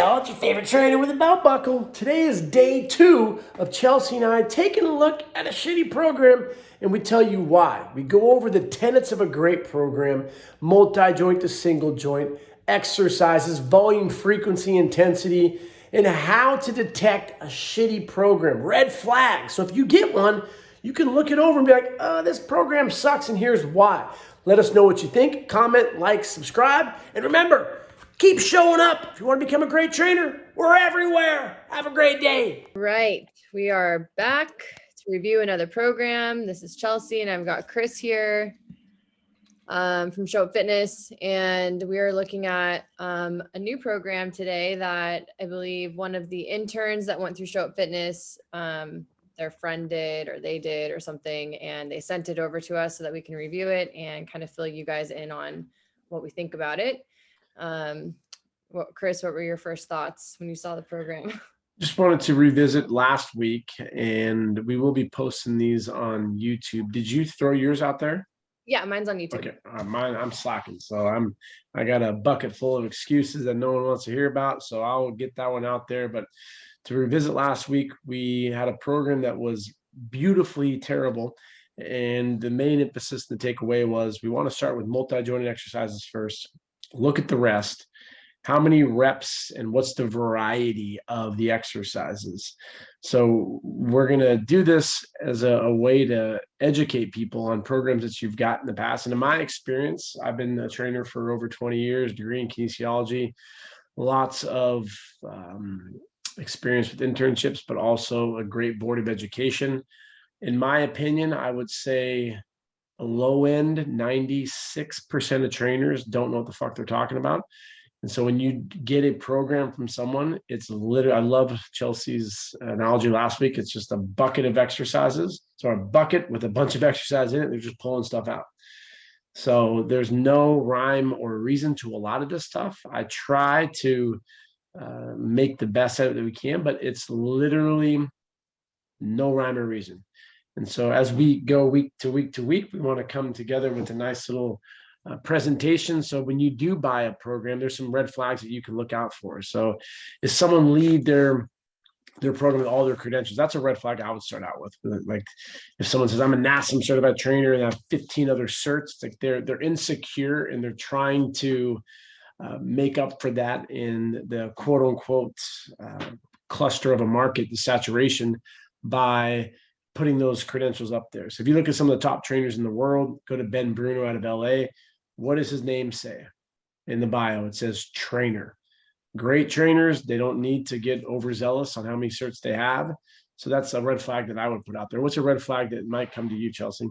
y'all, it's your favorite trainer with a belt buckle. Today is day 2 of Chelsey and I taking a look at a shitty program, and we tell you why. We go over the tenets of a great program, multi-joint to single joint, exercises, volume, frequency, intensity, and how to detect a shitty program. Red flags. So if you get one, you can look it over and be like, oh, this program sucks and here's why. Let us know what you think. Comment, like, subscribe, and remember, keep showing up. If you want to become a great trainer, we're everywhere. Have a great day. Right. We are back to review another program. This is Chelsey, and I've got Chris here from Up Fitness. And we are looking at a new program today that I believe one of the interns that went through Up Fitness, their friend did, or they did, or something. And they sent it over to us so that we can review it and kind of fill you guys in on what we think about it. Chris, what were your first thoughts when you saw the program? Just wanted to revisit last week, and we will be posting these on YouTube. Did you throw yours out there? Yeah, mine's on YouTube. Okay, mine, I'm slacking, so I got a bucket full of excuses that no one wants to hear about, so I'll get that one out there. But to revisit last week, we had a program that was beautifully terrible, and the main emphasis to take away was we want to start with multi-jointed exercises first, look at the rest, how many reps, and what's the variety of the exercises. So we're going to do this as a way to educate people on programs that you've got in the past. And in my experience, I've been a trainer for over 20 years, degree in kinesiology, lots of experience with internships, but also a great board of education. In my opinion, I would say a low end, 96% of trainers don't know what the fuck they're talking about. And so when you get a program from someone, it's literally, I love Chelsey's analogy last week. It's just a bucket of exercises. So a bucket with a bunch of exercise in it, they're just pulling stuff out. So there's no rhyme or reason to a lot of this stuff. I try to make the best out of it that we can, but it's literally no rhyme or reason. And so as we go week to week to week, we want to come together with a nice little presentation. So when you do buy a program, there's some red flags that you can look out for. So if someone leave their program with all their credentials, that's a red flag I would start out with. Like if someone says, I'm a NASM certified trainer and I have 15 other certs, like they're insecure and they're trying to make up for that in the quote unquote cluster of a market, the saturation, by putting those credentials up there. So if you look at some of the top trainers in the world, go to Ben Bruno out of LA. What does his name say in the bio? It says trainer. Great trainers, they don't need to get overzealous on how many certs they have. So that's a red flag that I would put out there. What's a red flag that might come to you, Chelsey?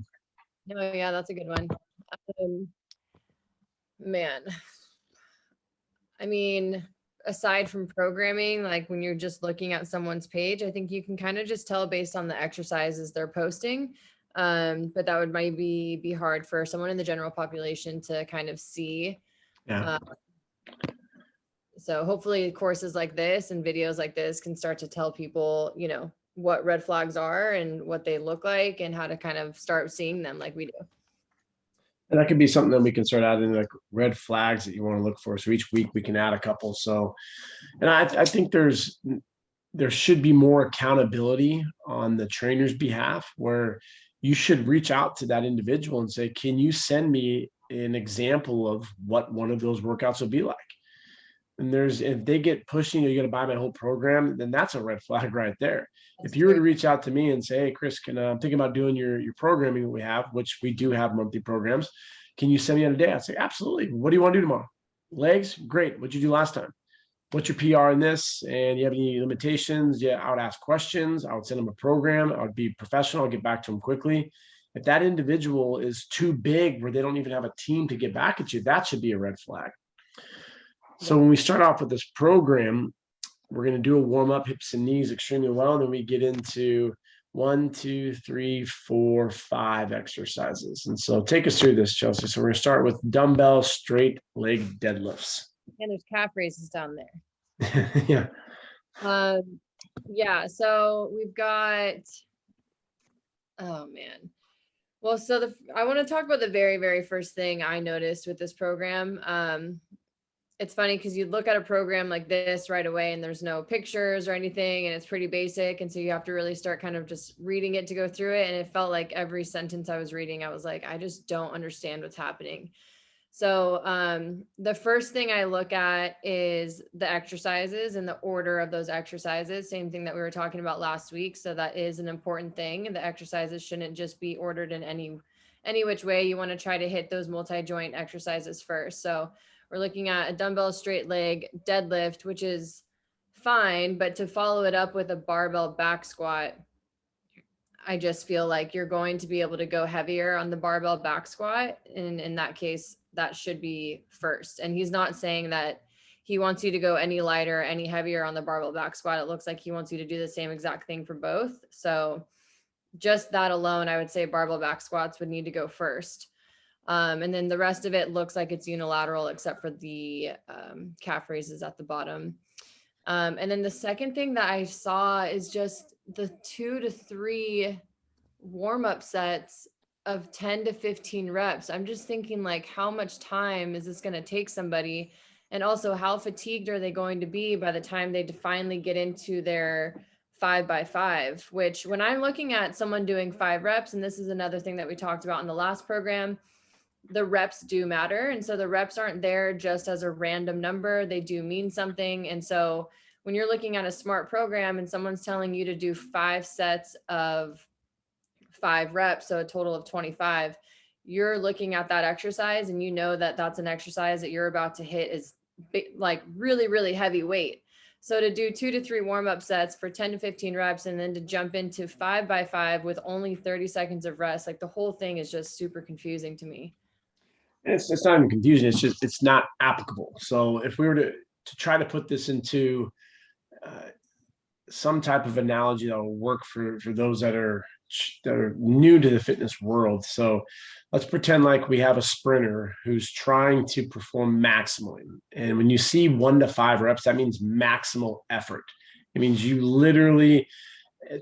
Oh, yeah, that's a good one. Man, I mean, aside from programming, like when you're just looking at someone's page, I think you can kind of just tell based on the exercises they're posting. But that would maybe be hard for someone in the general population to kind of see. Yeah. So hopefully courses like this and videos like this can start to tell people, you know, what red flags are and what they look like and how to kind of start seeing them like we do. And that could be something that we can start adding, like red flags that you want to look for. So each week we can add a couple. So, and I think there should be more accountability on the trainer's behalf, where you should reach out to that individual and say, can you send me an example of what one of those workouts will be like? And if they get pushing, you're going to buy my whole program, then that's a red flag right there. If you were to reach out to me and say, hey, Chris, I'm thinking about doing your programming that we have, which we do have monthly programs. Can you send me on a day? I'd say, absolutely. What do you want to do tomorrow? Legs? Great. What'd you do last time? What's your PR in this? And you have any limitations? Yeah, I would ask questions. I would send them a program. I would be professional. I'll get back to them quickly. If that individual is too big where they don't even have a team to get back at you, that should be a red flag. So when we start off with this program, we're going to do a warm-up, hips and knees extremely well. And then we get into 1, 2, 3, 4, 5 exercises. And so take us through this, Chelsey. So we're going to start with dumbbell straight leg deadlifts. And there's calf raises down there. Yeah. Yeah. So we've got, oh man. Well, so I want to talk about the very, very first thing I noticed with this program. it's funny because you look at a program like this right away and there's no pictures or anything and it's pretty basic. And so you have to really start kind of just reading it to go through it. And it felt like every sentence I was reading, I was like, I just don't understand what's happening. So the first thing I look at is the exercises and the order of those exercises. Same thing that we were talking about last week. So that is an important thing. The exercises shouldn't just be ordered in any which way. You want to try to hit those multi-joint exercises first. So we're looking at a dumbbell straight leg deadlift, which is fine, but to follow it up with a barbell back squat, I just feel like you're going to be able to go heavier on the barbell back squat. And in that case, that should be first. And he's not saying that he wants you to go any lighter, any heavier on the barbell back squat. It looks like he wants you to do the same exact thing for both. So just that alone, I would say barbell back squats would need to go first. And then the rest of it looks like it's unilateral, except for the calf raises at the bottom. And then the second thing that I saw is just the 2 to 3 warm-up sets of 10 to 15 reps. I'm just thinking, like, how much time is this going to take somebody? And also, how fatigued are they going to be by the time they finally get into their 5x5, which when I'm looking at someone doing 5 reps, and this is another thing that we talked about in the last program, the reps do matter. And so the reps aren't there just as a random number. They do mean something. And so when you're looking at a smart program and someone's telling you to do 5 sets of 5 reps, so a total of 25, you're looking at that exercise and you know that that's an exercise that you're about to hit is like really, really heavy weight. So to do 2 to 3 warm-up sets for 10 to 15 reps and then to jump into 5x5 with only 30 seconds of rest, like the whole thing is just super confusing to me. It's not even confusing. It's just, it's not applicable. So if we were to try to put this into some type of analogy that will work for those that are new to the fitness world. So let's pretend like we have a sprinter who's trying to perform maximally. And when you see 1 to 5 reps, that means maximal effort. It means you literally,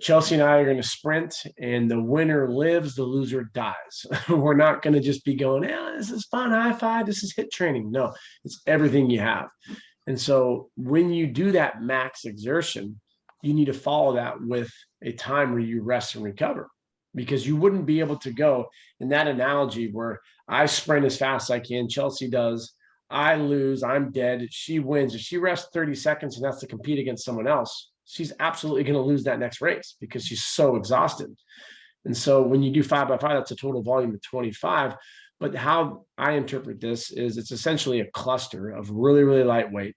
Chelsey and I are going to sprint, and the winner lives, the loser dies. We're not going to just be going, yeah, this is fun, high five, this is HIIT training. No, it's everything you have. And so when you do that max exertion, you need to follow that with a time where you rest and recover, because you wouldn't be able to go in that analogy where I sprint as fast as I can, Chelsey does, I lose, I'm dead, she wins. If she rests 30 seconds and has to compete against someone else, she's absolutely going to lose that next race because she's so exhausted. And so when you do 5x5, that's a total volume of 25. But how I interpret this is it's essentially a cluster of really, really lightweight,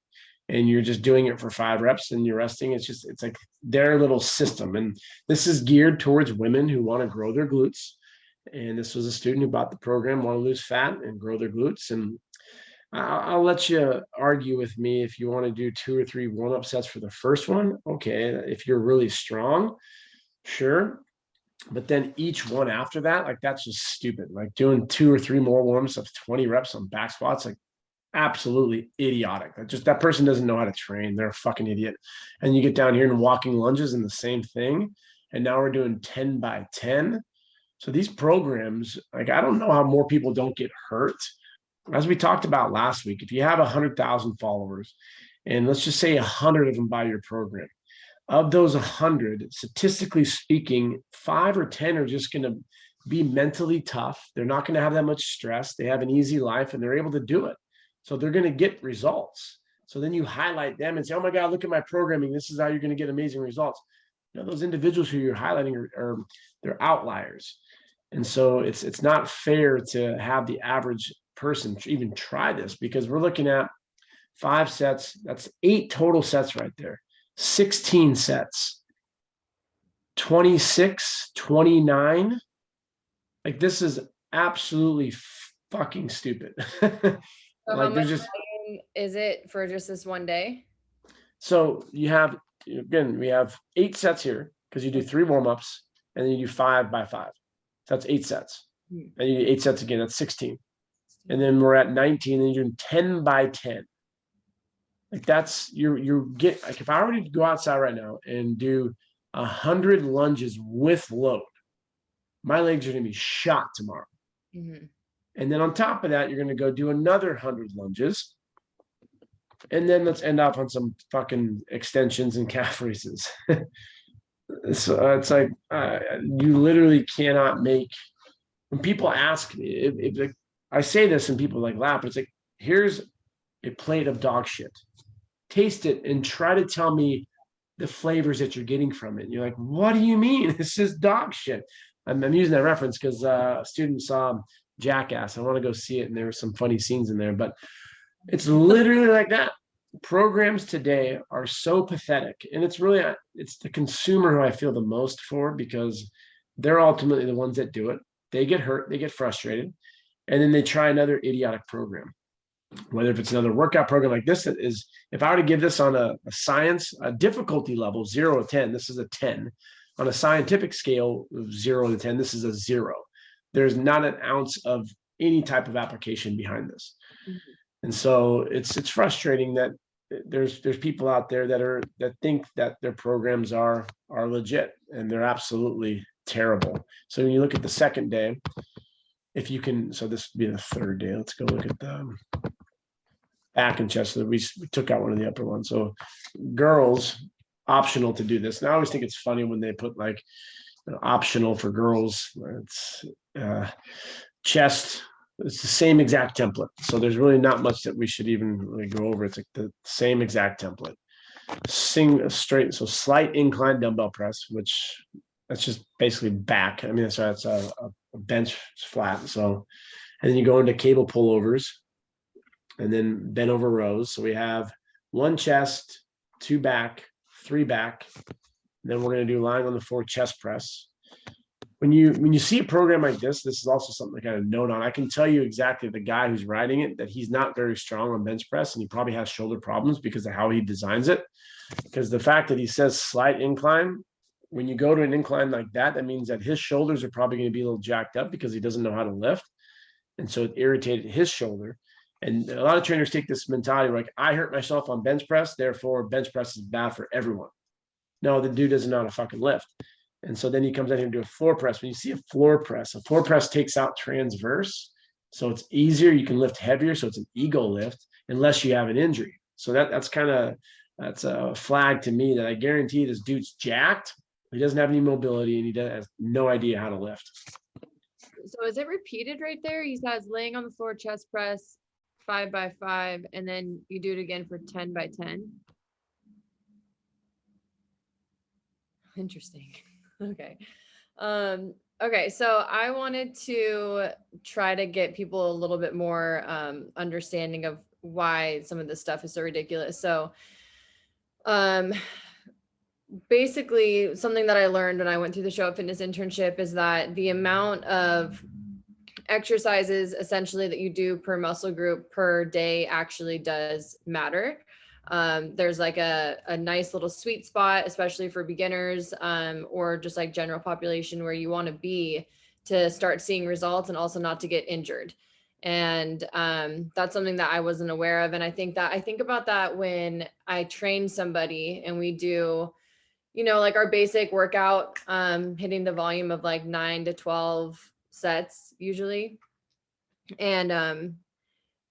and you're just doing it for 5 reps and you're resting. It's like their little system. And this is geared towards women who want to grow their glutes. And this was a student who bought the program, want to lose fat and grow their glutes. And I'll let you argue with me if you want to do 2 or 3 warm-up sets for the first one. Okay, if you're really strong, sure. But then each one after that, like, that's just stupid. Like doing 2 or 3 more warm-ups of 20 reps on back squats, like, absolutely idiotic. That person doesn't know how to train. They're a fucking idiot. And you get down here and walking lunges and the same thing. And now we're doing 10 by 10. So these programs, like, I don't know how more people don't get hurt. As we talked about last week, if you have 100,000 followers, and let's just say 100 of them buy your program, of those 100, statistically speaking, 5 or 10 are just going to be mentally tough. They're not going to have that much stress. They have an easy life and they're able to do it. So they're going to get results. So then you highlight them and say, oh my God, look at my programming. This is how you're going to get amazing results. You know, those individuals who you're highlighting are they're outliers. And so it's not fair to have the average person even try this, because we're looking at 5 sets. That's 8 total sets right there. 16 sets, 26, 29. Like, this is absolutely fucking stupid. So Like, how much time is it for just this one day? So you have, again, we have 8 sets here because you do 3 warm-ups and then you do 5x5. So that's 8 sets. And you do 8 sets again, that's 16. And then we're at 19, and you're doing 10 by 10. Like, that's you get, like, if I were to go outside right now and do 100 lunges with load, my legs are gonna be shot tomorrow. Mm-hmm. And then on top of that, you're gonna go do another 100 lunges. And then let's end up on some fucking extensions and calf raises. So it's like you literally cannot make. When people ask me, if I say this and people like laugh, it's like, here's a plate of dog shit. Taste it and try to tell me the flavors that you're getting from it. And you're like, what do you mean? It's just dog shit. I'm using that reference because a student saw Jackass. I want to go see it, and there were some funny scenes in there, but it's literally like that. Programs today are so pathetic, and it's the consumer who I feel the most for, because they're ultimately the ones that do it. They get hurt, they get frustrated, and then they try another idiotic program. Whether if it's another workout program like this, is if I were to give this on a science, a difficulty level 0 to 10, this is a 10. On a scientific scale of 0 to 10, this is a 0. There's not an ounce of any type of application behind this. Mm-hmm. And so it's frustrating that there's people out there that think that their programs are legit, and they're absolutely terrible. So when you look at the second day, if you can, so this would be the third day. Let's go look at the back and chest. We took out one of the upper ones. So girls, optional to do this. And I always think it's funny when they put like optional for girls. It's chest. It's the same exact template. So there's really not much that we should even really go over. It's like the same exact template. Straight, so slight incline dumbbell press, which that's just basically back. I mean, that's a bench flat. So, and then you go into cable pullovers, and then bent over rows. So we have 1 chest, 2 back, 3 back. Then we're going to do lying on the floor chest press. When you see a program like this is also something to kind of note on. I can tell you exactly the guy who's writing it, that he's not very strong on bench press, and he probably has shoulder problems because of how he designs it. Because the fact that he says slight incline, when you go to an incline like that, that means that his shoulders are probably going to be a little jacked up because he doesn't know how to lift. And so it irritated his shoulder. And a lot of trainers take this mentality like, I hurt myself on bench press, therefore bench press is bad for everyone. No, the dude doesn't know how to fucking lift. And so then he comes out here and do a floor press. When you see a floor press takes out transverse. So it's easier. You can lift heavier. So it's an ego lift unless you have an injury. So that's a flag to me that I guarantee this dude's jacked. He doesn't have any mobility, and he has no idea how to lift. So is it repeated right there? He says laying on the floor, chest press, 5 by 5, and then you do it again for 10 by 10. Interesting. Okay. Okay. So I wanted to try to get people a little bit more understanding of why some of this stuff is so ridiculous. So basically something that I learned when I went through the Show Up Fitness internship is that the amount of exercises essentially that you do per muscle group per day actually does matter. There's like a nice little sweet spot, especially for beginners, or just like general population, where you want to be to start seeing results and also not to get injured. And that's something that I wasn't aware of. And I think about that when I train somebody and we do, like our basic workout, hitting the volume of like 9 to 12 sets usually. And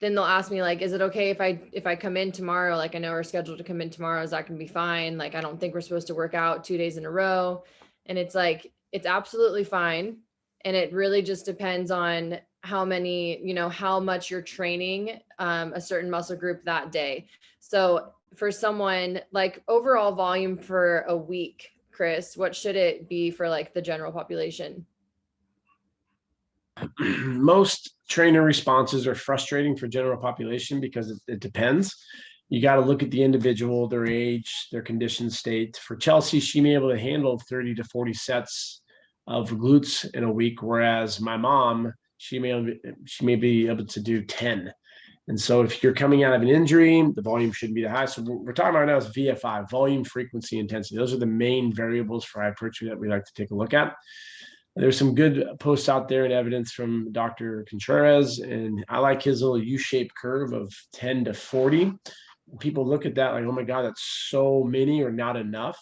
then they'll ask me like, is it okay if I come in tomorrow? Like, I know we're scheduled to come in tomorrow. Is that going to be fine? Like, I don't think we're supposed to work out 2 days in a row. And it's like, it's absolutely fine. And it really just depends on how much you're training a certain muscle group that day. So for someone like overall volume for a week, Chris, what should it be for like the general population? Most trainer responses are frustrating for general population because it depends. You got to look at the individual, their age, their condition state. For Chelsey, she may be able to handle 30 to 40 sets of glutes in a week, whereas my mom, she may be able to do 10. And so if you're coming out of an injury, the volume shouldn't be that high. So we're talking about right now is VFI, volume, frequency, intensity. Those are the main variables for hypertrophy that we like to take a look at. There's some good posts out there and evidence from Dr. Contreras, and I like his little U-shaped curve of 10 to 40. People look at that like, oh my God, that's so many or not enough.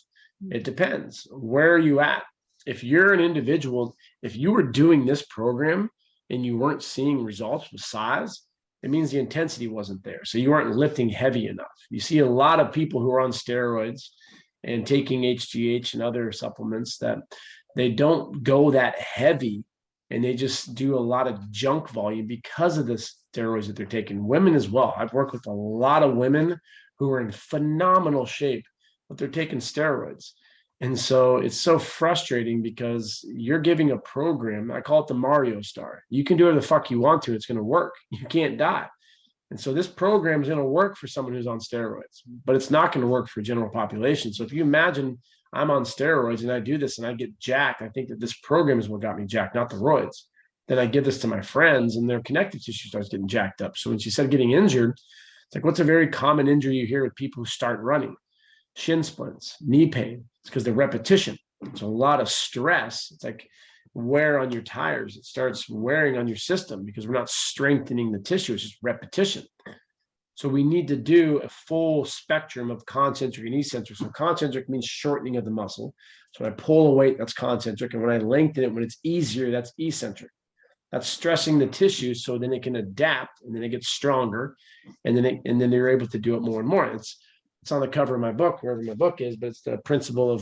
It depends. Where are you at? If you're an individual, if you were doing this program and you weren't seeing results with size, it means the intensity wasn't there. So you weren't lifting heavy enough. You see a lot of people who are on steroids and taking HGH and other supplements that they don't go that heavy, and they just do a lot of junk volume because of the steroids that they're taking. Women as well. I've worked with a lot of women who are in phenomenal shape, but they're taking steroids. And so it's so frustrating because you're giving a program, I call it the Mario Star. You can do whatever the fuck you want to, it's going to work. You can't die. And so this program is going to work for someone who's on steroids, but it's not going to work for general population. So if you imagine I'm on steroids and I do this and I get jacked, I think that this program is what got me jacked, not the roids. Then I give this to my friends and their connective tissue starts getting jacked up. So when she said getting injured, it's like, what's a very common injury you hear with people who start running? Shin splints, knee pain. It's because the repetition. It's a lot of stress. It's like wear on your tires. It starts wearing on your system because we're not strengthening the tissue. It's just repetition. So we need to do a full spectrum of concentric and eccentric. So concentric means shortening of the muscle. So when I pull a weight, that's concentric. And when I lengthen it, when it's easier, that's eccentric. That's stressing the tissue so then it can adapt and then it gets stronger. And then you're able to do it more and more. It's on the cover of my book, wherever my book is, but it's the principle of,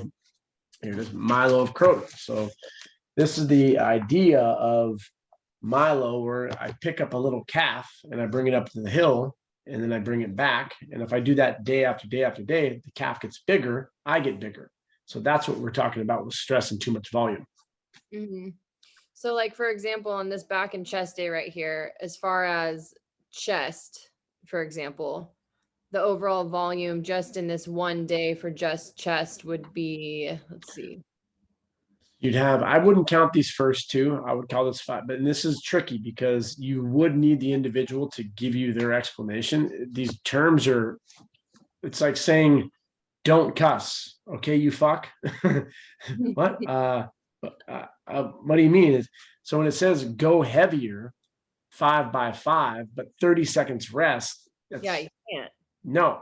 here it is, Milo of Croton. So this is the idea of Milo, where I pick up a little calf and I bring it up to the hill and then I bring it back. And if I do that day after day after day, the calf gets bigger, I get bigger. So that's what we're talking about with stress and too much volume. Mm-hmm. So like, for example, on this back and chest day right here, as far as chest, for example, the overall volume just in this one day for just chest would be, let's see. You'd have, I wouldn't count these first two. I would call this 5, but this is tricky because you would need the individual to give you their explanation. These terms are, it's like saying, don't cuss. Okay, you fuck. What? What do you mean? So when it says go heavier, 5 by 5, but 30 seconds rest. Yeah, you can't. No,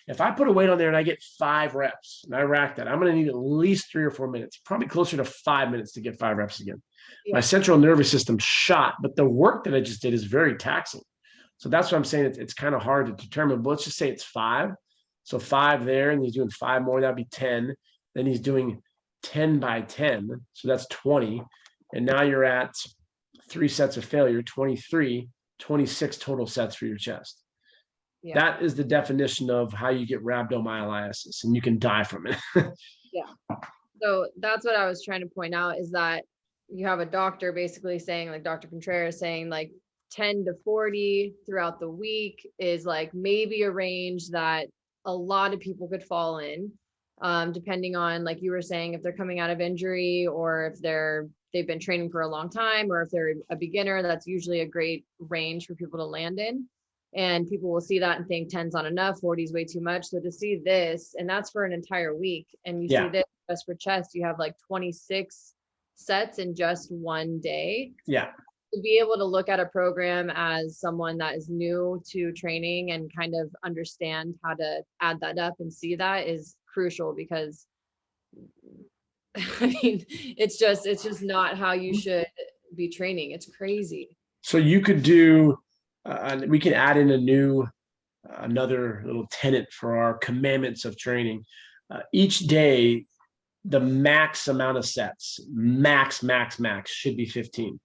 if I put a weight on there and I get 5 reps and I rack that, I'm going to need at least 3 or 4 minutes, probably closer to 5 minutes to get 5 reps again. Yeah. My central nervous system shot, but the work that I just did is very taxing. So that's what I'm saying. It's kind of hard to determine, but let's just say it's 5. So 5 there, and he's doing 5 more, that'd be 10. Then he's doing 10 by 10. So that's 20. And now you're at 3 sets of failure, 23, 26 total sets for your chest. Yeah. That is the definition of how you get rhabdomyolysis, and you can die from it. Yeah. So that's what I was trying to point out, is that you have a doctor basically saying, like Dr. Contreras saying, like 10 to 40 throughout the week is like maybe a range that a lot of people could fall in, depending on, like you were saying, if they're coming out of injury or if they've been training for a long time, or if they're a beginner. That's usually a great range for people to land in. And people will see that and think 10's not enough, 40 is way too much. So to see this, and that's for an entire week, and you see this just for chest, you have like 26 sets in just one day. Yeah. To be able to look at a program as someone that is new to training and kind of understand how to add that up and see that is crucial, because I mean, it's just not how you should be training. It's crazy. So you could do, we can add in another little tenet for our commandments of training. Each day, the max amount of sets, max should be 15.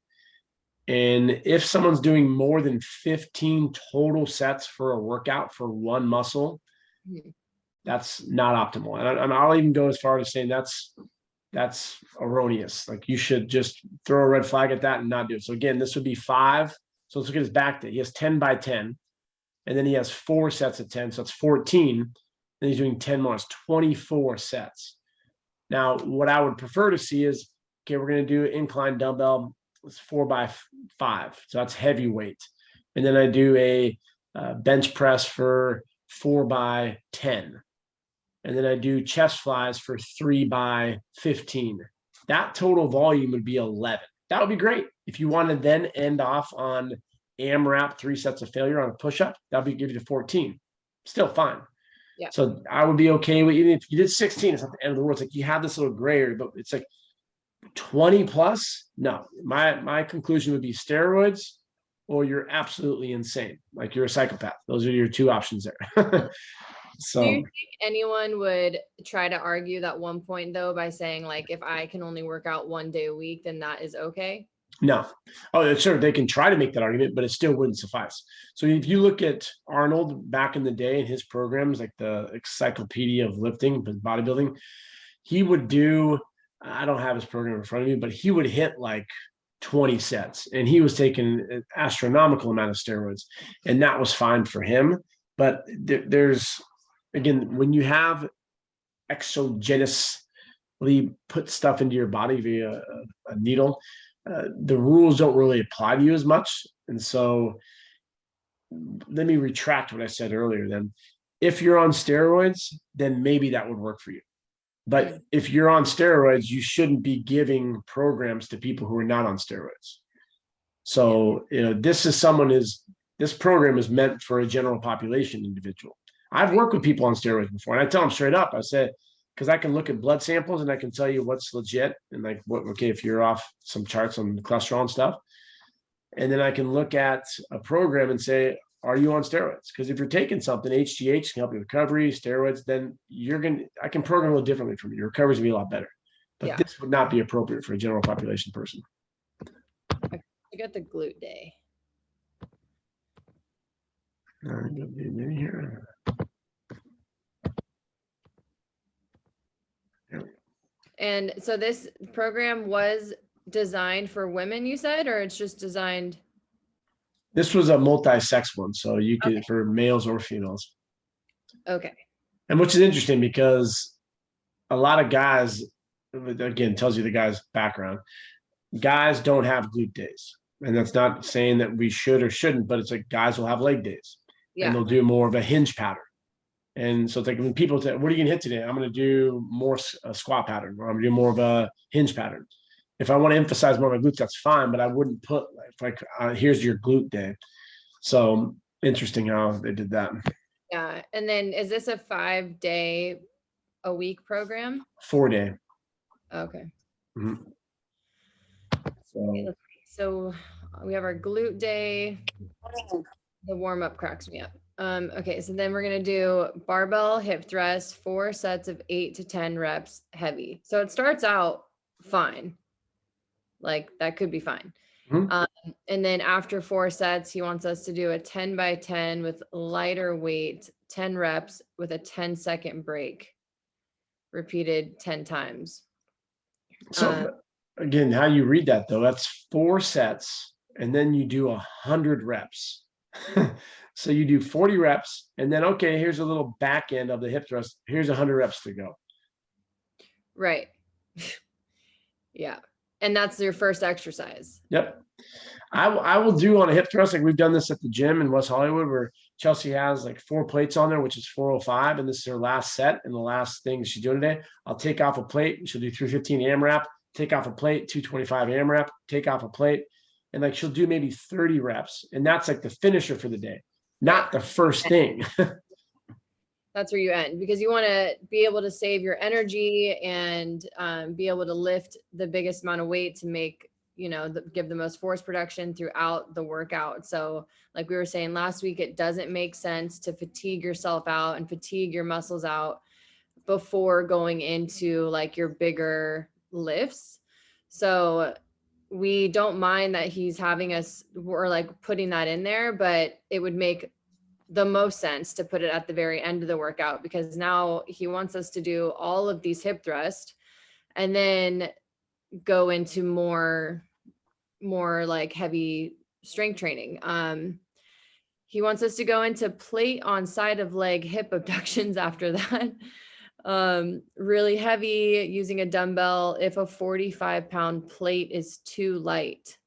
And if someone's doing more than 15 total sets for a workout for one muscle, that's not optimal. And I'll even go as far as saying that's erroneous. Like, you should just throw a red flag at that and not do it. So again, this would be 5. So let's look at his back day. He has 10 by 10, and then he has 4 sets of 10. So that's 14. Then he's doing 10 more. It's 24 sets. Now, what I would prefer to see is, okay, we're going to do incline dumbbell. It's 4 by 5. So that's heavyweight. And then I do a bench press for 4 by 10. And then I do chest flies for 3 by 15. That total volume would be 11. That would be great. If you want to then end off on AMRAP 3 sets of failure on a push-up, that would give you to 14. Still fine. Yeah. So I would be okay with, even if you did 16, it's not the end of the world. It's like you have this little gray area, but it's like 20 plus. No, my conclusion would be steroids or you're absolutely insane. Like you're a psychopath. Those are your two options there. So do you think anyone would try to argue that one point though, by saying like, if I can only work out 1 day a week, then that is okay? no. Oh, sure. They can try to make that argument, but it still wouldn't suffice. So if you look at Arnold back in the day in his programs, like the Encyclopedia of Lifting, bodybuilding, he would do, I don't have his program in front of me, but he would hit like 20 sets and he was taking an astronomical amount of steroids and that was fine for him. But there's, again, when you have exogenously put stuff into your body via a needle, the rules don't really apply to you as much. And so let me retract what I said earlier then. If you're on steroids, then maybe that would work for you. But if you're on steroids, you shouldn't be giving programs to people who are not on steroids. So, this program is meant for a general population individual. I've worked with people on steroids before, and I tell them straight up, I said, because I can look at blood samples and I can tell you what's legit and like if you're off some charts on the cholesterol and stuff. And then I can look at a program and say, are you on steroids? Because if you're taking something, HGH can help you with recovery, steroids, then I can program a little differently from you. Your recovery is gonna be a lot better. But this would not be appropriate for a general population person. I got the glute day. Here. And so this program was designed for women, you said, or it's just designed? This was a multi-sex one, so you could for males or females. Okay. And which is interesting because a lot of guys, again, tells you the guy's background. Guys don't have glute days. And that's not saying that we should or shouldn't, but it's like guys will have leg days. Yeah. And they'll do more of a hinge pattern. And so it's like when people say, what are you gonna hit today? I'm gonna do more a squat pattern, or I'm gonna do more of a hinge pattern. If I want to emphasize more of my glutes, that's fine, but I wouldn't put here's your glute day. So interesting how they did that. Yeah. And then is this a 5-day a week program? 4-day. Okay. Mm-hmm. So we have our glute day. The warm up cracks me up. Okay, so then we're gonna do barbell hip thrust, 4 sets of 8 to 10 reps heavy. So it starts out fine. Like that could be fine. Mm-hmm. And then after 4 sets, he wants us to do a 10 by 10 with lighter weight, 10 reps with a 10-second break, repeated 10 times. So again, how you read that though, that's 4 sets and then you do 100 reps. So you do 40 reps and then, okay, here's a little back end of the hip thrust. Here's 100 reps to go. Right. Yeah. And that's your first exercise. Yep. I will do on a hip thrust. Like we've done this at the gym in West Hollywood where Chelsey has like 4 plates on there, which is 405. And this is her last set. And the last thing she's doing today, I'll take off a plate. She'll do 315 AMRAP, take off a plate, 225 AMRAP, take off a plate. And like, she'll do maybe 30 reps. And that's like the finisher for the day, not the first thing. That's where you end, because you want to be able to save your energy and be able to lift the biggest amount of weight to make, give the most force production throughout the workout. So like we were saying last week, it doesn't make sense to fatigue yourself out and fatigue your muscles out before going into like your bigger lifts. So we don't mind that he's having us, or like putting that in there, but it would make the most sense to put it at the very end of the workout, because now he wants us to do all of these hip thrusts and then go into more like heavy strength training. He wants us to go into plate on side of leg hip abductions after that. Really heavy using a dumbbell if a 45-pound plate is too light.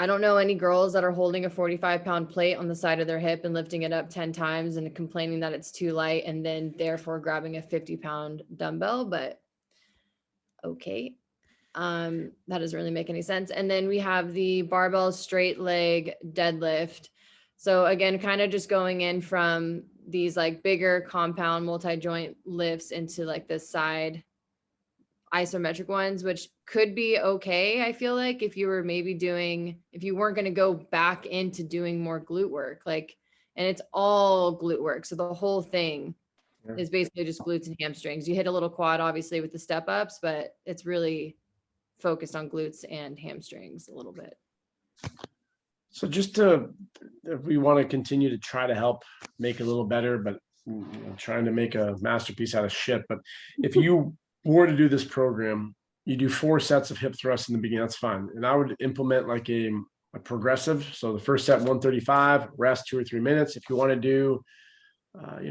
I don't know any girls that are holding a 45-pound plate on the side of their hip and lifting it up 10 times and complaining that it's too light and then therefore grabbing a 50-pound dumbbell, but okay. That doesn't really make any sense. And then we have the barbell straight leg deadlift. So again, kind of just going in from these like bigger compound multi-joint lifts into like this side isometric ones, which could be okay. I feel like if you were maybe if you weren't going to go back into doing more glute work, like, and it's all glute work. So the whole thing is basically just glutes and hamstrings. You hit a little quad, obviously, with the step ups, but it's really focused on glutes and hamstrings a little bit. So if we want to continue to try to help make it a little better, but trying to make a masterpiece out of shit. But if you were to do this program, you do 4 sets of hip thrusts in the beginning, that's fine. And I would implement like a progressive. So the first set, 135, rest 2 or 3 minutes. If you want to do,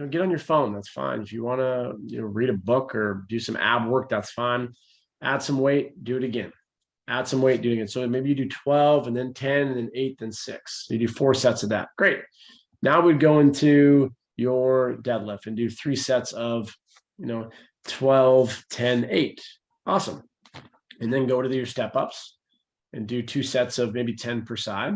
get on your phone, that's fine. If you want to, read a book or do some ab work, that's fine. Add some weight, do it again. Add some weight, do it again. So maybe you do 12 and then 10 and then 8, then 6. So you do 4 sets of that. Great. Now we'd go into your deadlift and do 3 sets of, 12, 10, 8. Awesome. And then go to your step ups and do 2 sets of maybe 10 per side.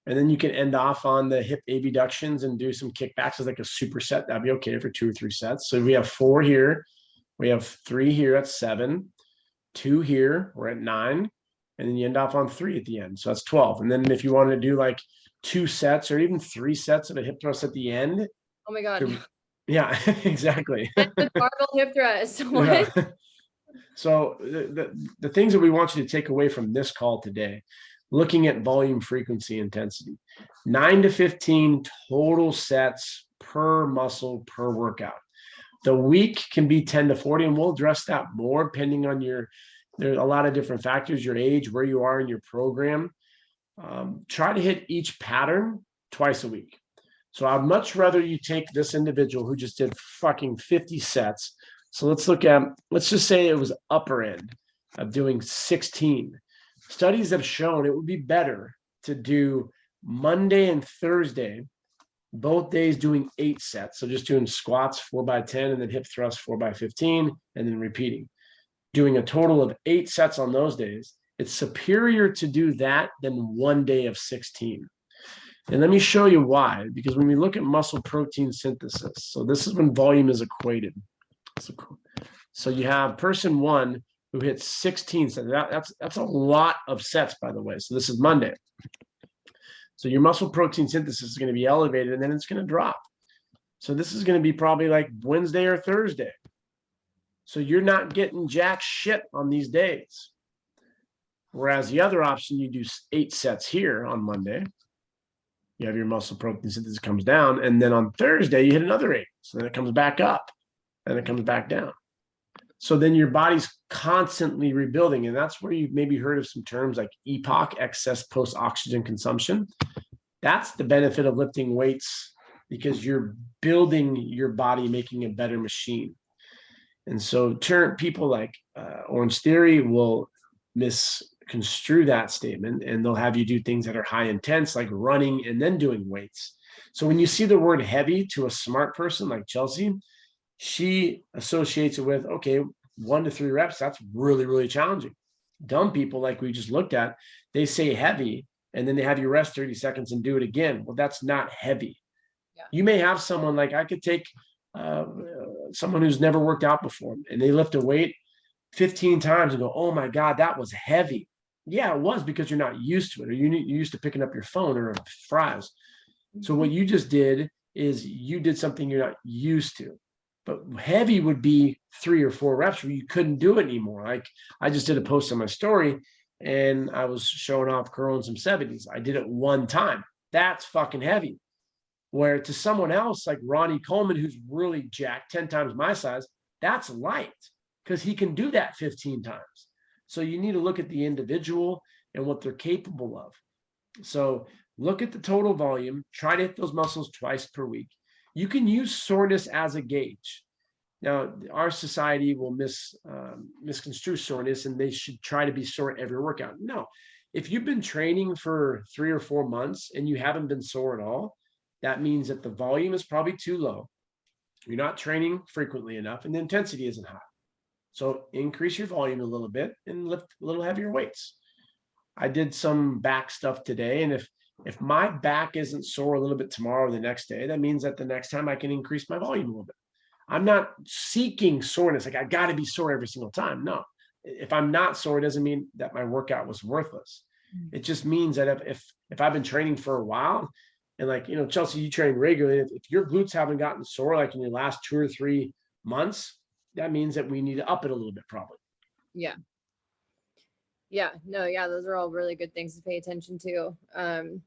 And then you can end off on the hip abductions and do some kickbacks as like a superset. That'd be okay for 2 or 3 sets. So we have 4 here. We have 3 here at 7, 2 here, we're at 9. And then you end off on 3 at the end. So that's 12. And then if you want to do like 2 sets or even 3 sets of a hip thrust at the end. Oh my God. Yeah, exactly. The barbell hip thrust. Yeah. So the things that we want you to take away from this call today, looking at volume, frequency, intensity, 9 to 15 total sets per muscle per workout. The week can be 10 to 40, and we'll address that more depending on there's a lot of different factors, your age, where you are in your program. Try to hit each pattern twice a week. So I'd much rather you take this individual who just did fucking 50 sets. So let's just say it was upper end of doing 16. Studies have shown it would be better to do Monday and Thursday, both days doing 8 sets. So just doing squats 4x10 and then hip thrust 4x15 and then repeating. Doing a total of 8 sets on those days. It's superior to do that than 1 day of 16. And let me show you why, because when we look at muscle protein synthesis, so this is when volume is equated. So you have person 1 who hits 16 sets. That's a lot of sets, by the way. So this is Monday. So your muscle protein synthesis is going to be elevated and then it's going to drop. So this is going to be probably like Wednesday or Thursday. So you're not getting jack shit on these days. Whereas the other option, you do 8 sets here on Monday. You have your muscle protein synthesis comes down. And then on Thursday, you hit another 8. So then it comes back up and it comes back down. So then your body's constantly rebuilding. And that's where you've maybe heard of some terms like EPOC, excess post-oxygen consumption. That's the benefit of lifting weights because you're building your body, making a better machine. And so people like Orange Theory will misconstrue that statement and they'll have you do things that are high intense, like running and then doing weights. So when you see the word heavy to a smart person like Chelsey, she associates it with, okay, 1 to 3 reps. That's really, really challenging. Dumb people like we just looked at, they say heavy and then they have you rest 30 seconds and do it again. Well, that's not heavy. Yeah. You may have someone like I could take someone who's never worked out before and they lift a weight 15 times and go, oh my God, that was heavy. Yeah, it was because you're not used to it or you're used to picking up your phone or fries. So what you just did is you did something you're not used to. But heavy would be 3 or 4 reps where you couldn't do it anymore. Like I just did a post on my story and I was showing off curling some 70s. I did it 1 time. That's fucking heavy. Where to someone else like Ronnie Coleman, who's really jacked 10 times my size, that's light because he can do that 15 times. So you need to look at the individual and what they're capable of. So look at the total volume, try to hit those muscles twice per week. You can use soreness as a gauge. Now, our society will misconstrue soreness and they should try to be sore every workout. No, if you've been training for 3 or 4 months and you haven't been sore at all, that means that the volume is probably too low. You're not training frequently enough and the intensity isn't high. So increase your volume a little bit and lift a little heavier weights. I did some back stuff today. And if my back isn't sore a little bit tomorrow or the next day, that means that the next time I can increase my volume a little bit. I'm not seeking soreness. Like I got to be sore every single time. No, if I'm not sore, it doesn't mean that my workout was worthless. It just means that if I've been training for a while, and like, you know, Chelsey, you train regularly, if your glutes haven't gotten sore like in your last 2 or 3 months, that means that we need to up it a little bit, probably. Yeah. Yeah. No, yeah, those are all really good things to pay attention to.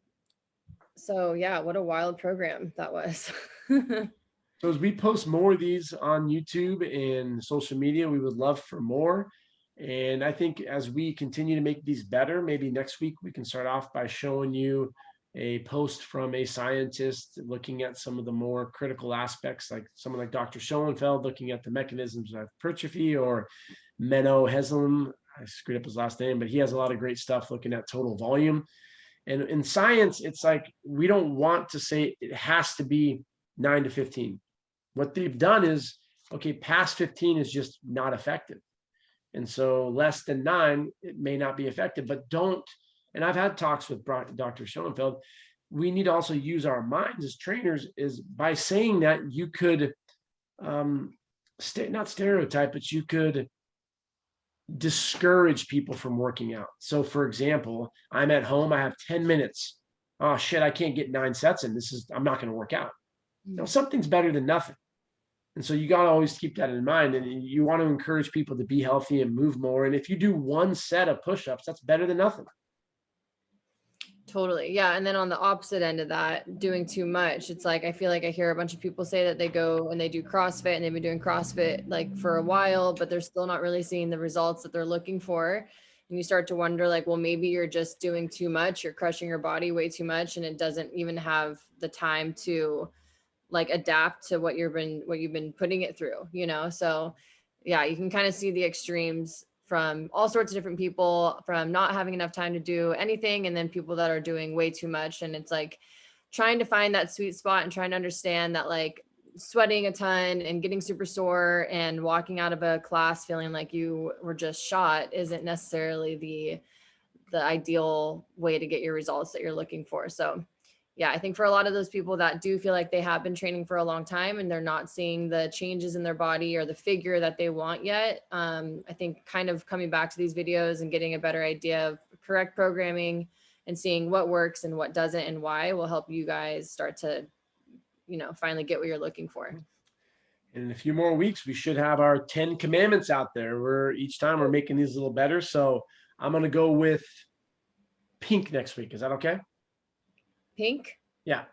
So yeah, what a wild program that was. So as we post more of these on YouTube and social media, we would love for more. And I think as we continue to make these better, maybe next week we can start off by showing you a post from a scientist looking at some of the more critical aspects, like someone like Dr. Schoenfeld looking at the mechanisms of hypertrophy, or Menno Hesselm. I screwed up his last name, but he has a lot of great stuff looking at total volume. And in science, it's like we don't want to say it has to be 9 to 15. What they've done is, okay, past 15 is just not effective. And so less than 9, it may not be effective, but don't, and I've had talks with Dr. Schoenfeld, we need to also use our minds as trainers, is by saying that you could, not stereotype, but you could discourage people from working out. So for example, I'm at home, I have 10 minutes. Oh shit, I can't get 9 sets in. I'm not going to work out. You know, something's better than nothing. And so you got to always keep that in mind. And you want to encourage people to be healthy and move more. And if you do 1 set of push-ups, that's better than nothing. Totally. Yeah. And then on the opposite end of that, doing too much, it's like, I feel like I hear a bunch of people say that they go and they do CrossFit and they've been doing CrossFit like for a while, but they're still not really seeing the results that they're looking for. And you start to wonder like, well, maybe you're just doing too much. You're crushing your body way too much. And it doesn't even have the time to like adapt to what you've been putting it through, you know? So yeah, you can kind of see the extremes from all sorts of different people, from not having enough time to do anything, and then people that are doing way too much. And it's like trying to find that sweet spot and trying to understand that like sweating a ton and getting super sore and walking out of a class feeling like you were just shot isn't necessarily the ideal way to get your results that you're looking for. So yeah, I think for a lot of those people that do feel like they have been training for a long time and they're not seeing the changes in their body or the figure that they want yet, I think kind of coming back to these videos and getting a better idea of correct programming and seeing what works and what doesn't and why will help you guys start to, you know, finally get what you're looking for. And in a few more weeks, we should have our 10 commandments out there, where each time we're making these a little better. So I'm going to go with pink next week. Is that okay? Pink? Yeah.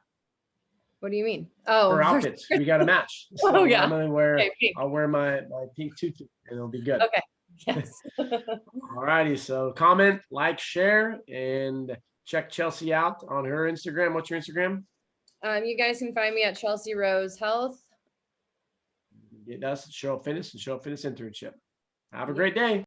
What do you mean? Oh, for outfits, we got to match. So oh yeah. I'm gonna wear. Okay, I'll wear my pink tutu, and it'll be good. Okay. Yes. All righty. So comment, like, share, and check Chelsey out on her Instagram. What's your Instagram? You guys can find me at Chelsey Rose Health. Get us Show Up Fitness and Show Up Fitness Internship. Have a great day.